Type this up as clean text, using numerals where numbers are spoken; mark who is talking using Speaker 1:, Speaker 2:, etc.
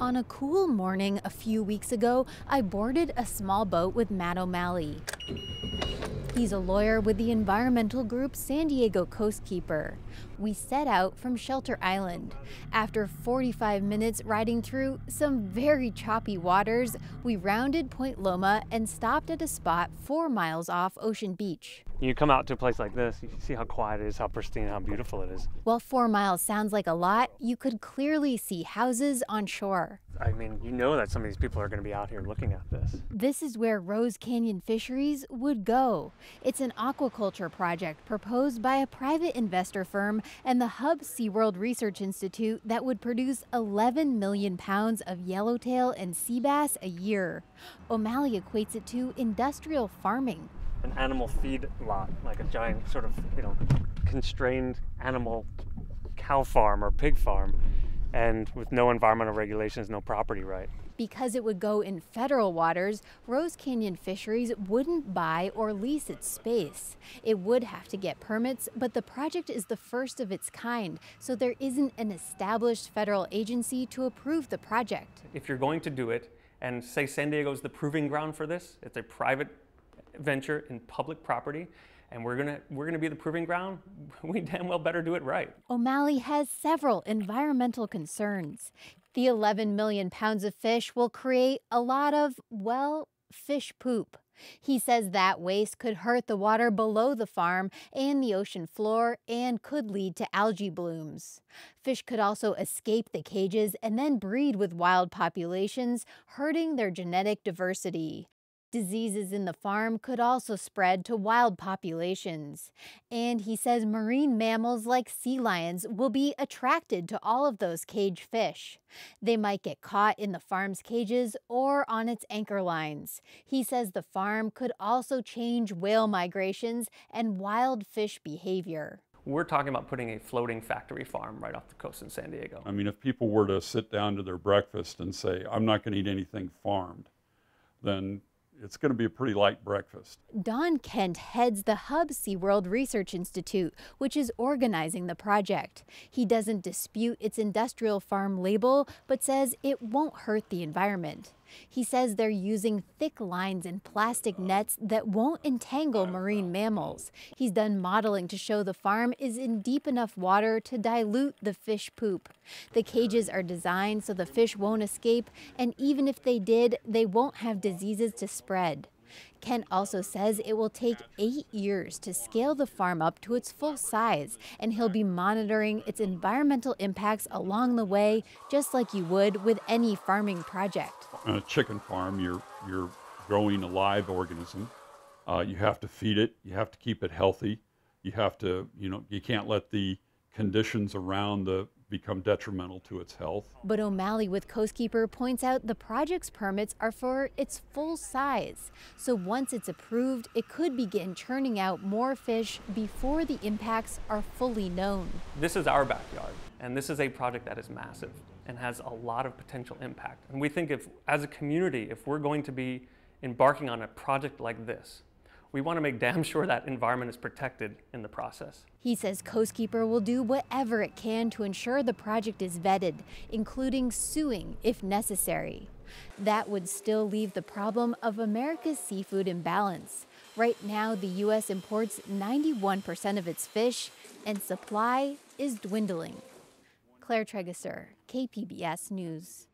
Speaker 1: On a cool morning a few weeks ago, I boarded a small boat with Matt O'Malley. He's a lawyer with the environmental group San Diego Coastkeeper. We set out from Shelter Island. After 45 minutes riding through some very choppy waters, we rounded Point Loma and stopped at a spot 4 miles off Ocean Beach.
Speaker 2: You come out to a place like this, you see how quiet it is, how pristine, how beautiful it is.
Speaker 1: While 4 miles sounds like a lot, you could clearly see houses on shore.
Speaker 2: I mean, you know that some of these people are going to be out here looking at this.
Speaker 1: This is where Rose Canyon Fisheries would go. It's an aquaculture project proposed by a private investor firm and the Hub SeaWorld Research Institute that would produce 11 million pounds of yellowtail and sea bass a year. O'Malley equates it to industrial farming.
Speaker 2: An animal feed lot, like a giant sort of, constrained animal cow farm or pig farm, and with no environmental regulations, no property right.
Speaker 1: Because it would go in federal waters, Rose Canyon Fisheries wouldn't buy or lease its space. It would have to get permits, but the project is the first of its kind, so there isn't an established federal agency to approve the project.
Speaker 2: If you're going to do it, and say San Diego is the proving ground for this, it's a private venture in public property, and we're gonna be the proving ground, we damn well better do it right.
Speaker 1: O'Malley has several environmental concerns. The 11 million pounds of fish will create a lot of, well, fish poop. He says that waste could hurt the water below the farm and the ocean floor and could lead to algae blooms. Fish could also escape the cages and then breed with wild populations, hurting their genetic diversity. Diseases in the farm could also spread to wild populations. And he says marine mammals like sea lions will be attracted to all of those cage fish. They might get caught in the farm's cages or on its anchor lines. He says the farm could also change whale migrations and wild fish behavior.
Speaker 2: We're talking about putting a floating factory farm right off the coast in San Diego.
Speaker 3: I mean, if people were to sit down to their breakfast and say, I'm not going to eat anything farmed, then it's going to be a pretty light breakfast.
Speaker 1: Don Kent heads the Hub SeaWorld Research Institute, which is organizing the project. He doesn't dispute its industrial farm label, but says it won't hurt the environment. He says they're using thick lines and plastic nets that won't entangle marine mammals. He's done modeling to show the farm is in deep enough water to dilute the fish poop. The cages are designed so the fish won't escape, and even if they did, they won't have diseases to spread. Kent also says it will take 8 years to scale the farm up to its full size, and he'll be monitoring its environmental impacts along the way, just like you would with any farming project.
Speaker 3: On a chicken farm, you're growing a live organism. You have to feed it. You have to keep it healthy. You have to, you can't let the conditions around become detrimental to its health.
Speaker 1: But O'Malley with Coastkeeper points out the project's permits are for its full size. So once it's approved, it could begin churning out more fish before the impacts are fully known.
Speaker 2: This is our backyard, and this is a project that is massive and has a lot of potential impact. And we think as a community, if we're going to be embarking on a project like this, we want to make damn sure that environment is protected in the process.
Speaker 1: He says Coastkeeper will do whatever it can to ensure the project is vetted, including suing if necessary. That would still leave the problem of America's seafood imbalance. Right now, the U.S. imports 91% of its fish, and supply is dwindling. Claire Tregesser, KPBS News.